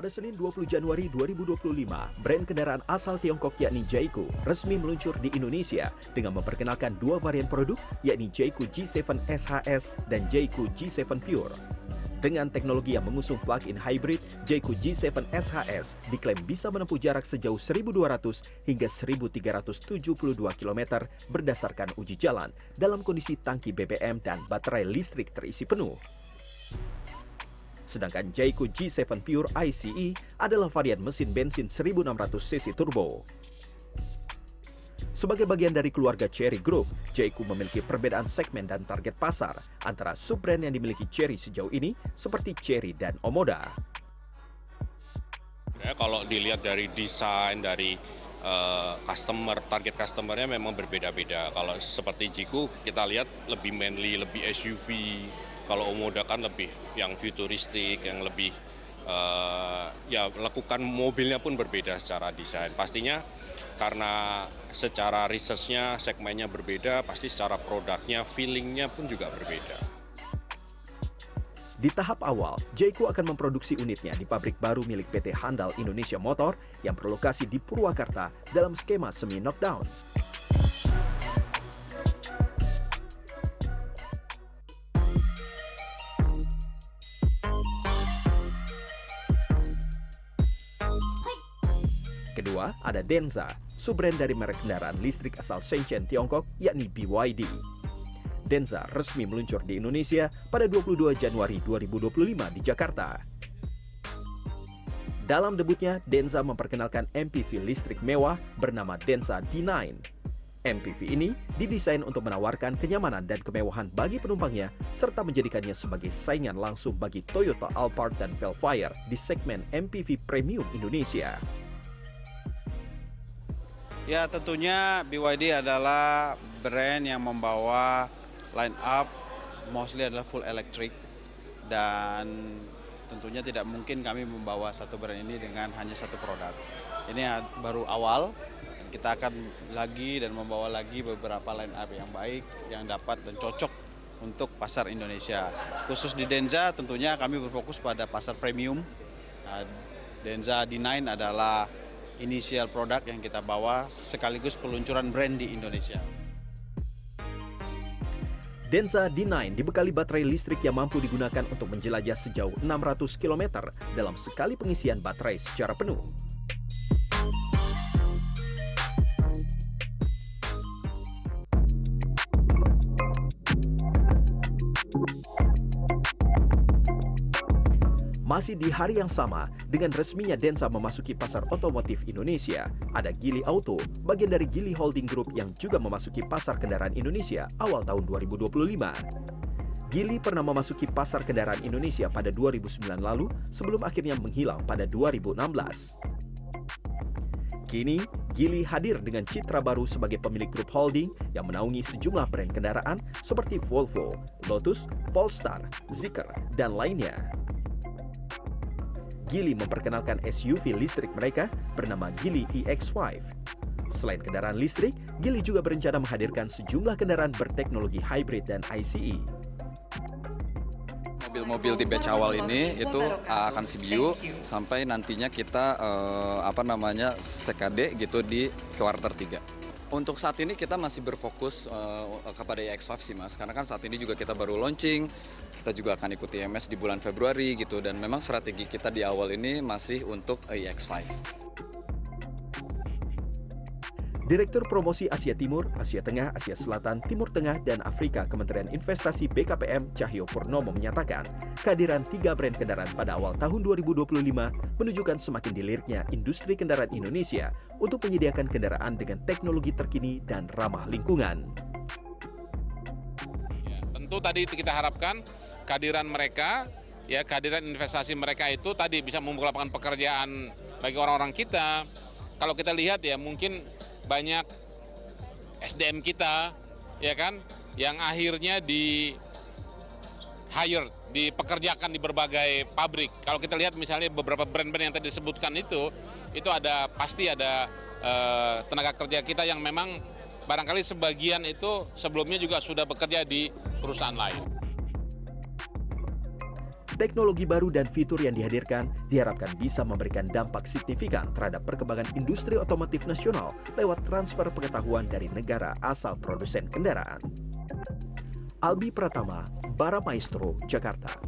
Pada Senin 20 Januari 2025, brand kendaraan asal Tiongkok yakni Jayco resmi meluncur di Indonesia dengan memperkenalkan dua varian produk yakni Jayco G7 SHS dan Jayco G7 Pure. Dengan teknologi yang mengusung plug-in hybrid, Jayco G7 SHS diklaim bisa menempuh jarak sejauh 1.200 hingga 1.372 km berdasarkan uji jalan dalam kondisi tangki BBM dan baterai listrik terisi penuh. Sedangkan Jayco G7 Pure ICE adalah varian mesin bensin 1600 cc turbo. Sebagai bagian dari keluarga Chery Group, Jayco memiliki perbedaan segmen dan target pasar antara sub-brand yang dimiliki Chery sejauh ini seperti Chery dan Omoda. Ya, kalau dilihat dari desain, dari target customernya memang berbeda-beda. Kalau seperti Jayco kita lihat lebih manly, lebih SUV. Kalau Omoda kan lebih yang futuristik, yang lebih ya lakukan mobilnya pun berbeda secara desain. Pastinya karena secara researchnya segmennya berbeda, pasti secara produknya, feelingnya pun juga berbeda. Di tahap awal, Jayco akan memproduksi unitnya di pabrik baru milik PT Handal Indonesia Motor yang berlokasi di Purwakarta dalam skema semi-knockdown. Kedua, ada Denza, sub-brand dari merek kendaraan listrik asal Shenzhen, Tiongkok, yakni BYD. Denza resmi meluncur di Indonesia pada 22 Januari 2025 di Jakarta. Dalam debutnya, Denza memperkenalkan MPV listrik mewah bernama Denza D9. MPV ini didesain untuk menawarkan kenyamanan dan kemewahan bagi penumpangnya, serta menjadikannya sebagai saingan langsung bagi Toyota Alphard dan Velfire di segmen MPV premium Indonesia. Ya, tentunya BYD adalah brand yang membawa line up mostly adalah full electric, dan tentunya tidak mungkin kami membawa satu brand ini dengan hanya satu produk. Ini baru awal, kita akan lagi dan membawa lagi beberapa line up yang baik, yang dapat dan cocok untuk pasar Indonesia. Khusus di Denza tentunya kami berfokus pada pasar premium. Denza D9 adalah inisial produk yang kita bawa sekaligus peluncuran brand di Indonesia. Denza D9 dibekali baterai listrik yang mampu digunakan untuk menjelajah sejauh 600 km dalam sekali pengisian baterai secara penuh. Masih di hari yang sama, dengan resminya Denza memasuki pasar otomotif Indonesia, ada Geely Auto, bagian dari Geely Holding Group yang juga memasuki pasar kendaraan Indonesia awal tahun 2025. Geely pernah memasuki pasar kendaraan Indonesia pada 2009 lalu sebelum akhirnya menghilang pada 2016. Kini, Geely hadir dengan citra baru sebagai pemilik grup holding yang menaungi sejumlah brand kendaraan seperti Volvo, Lotus, Polestar, Zeekr, dan lainnya. Geely memperkenalkan SUV listrik mereka bernama Geely EX5. Selain kendaraan listrik, Geely juga berencana menghadirkan sejumlah kendaraan berteknologi hybrid dan ICE. Mobil-mobil di batch awal ini itu akan CBU sampai nantinya kita CKD gitu di kuartal 3. Untuk saat ini kita masih berfokus kepada EX5 sih Mas, karena kan saat ini juga kita baru launching, kita juga akan ikut IMS di bulan Februari gitu, dan memang strategi kita di awal ini masih untuk EX5. Direktur Promosi Asia Timur, Asia Tengah, Asia Selatan, Timur Tengah, dan Afrika Kementerian Investasi BKPM Cahyo Purnomo menyatakan, kehadiran 3 brand kendaraan pada awal tahun 2025 menunjukkan semakin diliriknya industri kendaraan Indonesia untuk menyediakan kendaraan dengan teknologi terkini dan ramah lingkungan. Ya, tentu tadi kita harapkan kehadiran mereka, ya kehadiran investasi mereka itu tadi bisa membuka lapangan pekerjaan bagi orang-orang kita. Kalau kita lihat ya mungkin banyak SDM kita ya kan yang akhirnya di hire, dipekerjakan di berbagai pabrik. Kalau kita lihat misalnya beberapa brand-brand yang tadi disebutkan itu pasti ada tenaga kerja kita yang memang barangkali sebagian itu sebelumnya juga sudah bekerja di perusahaan lain. Teknologi baru dan fitur yang dihadirkan diharapkan bisa memberikan dampak signifikan terhadap perkembangan industri otomotif nasional lewat transfer pengetahuan dari negara asal produsen kendaraan. Albi Pratama, Baramaestro, Jakarta.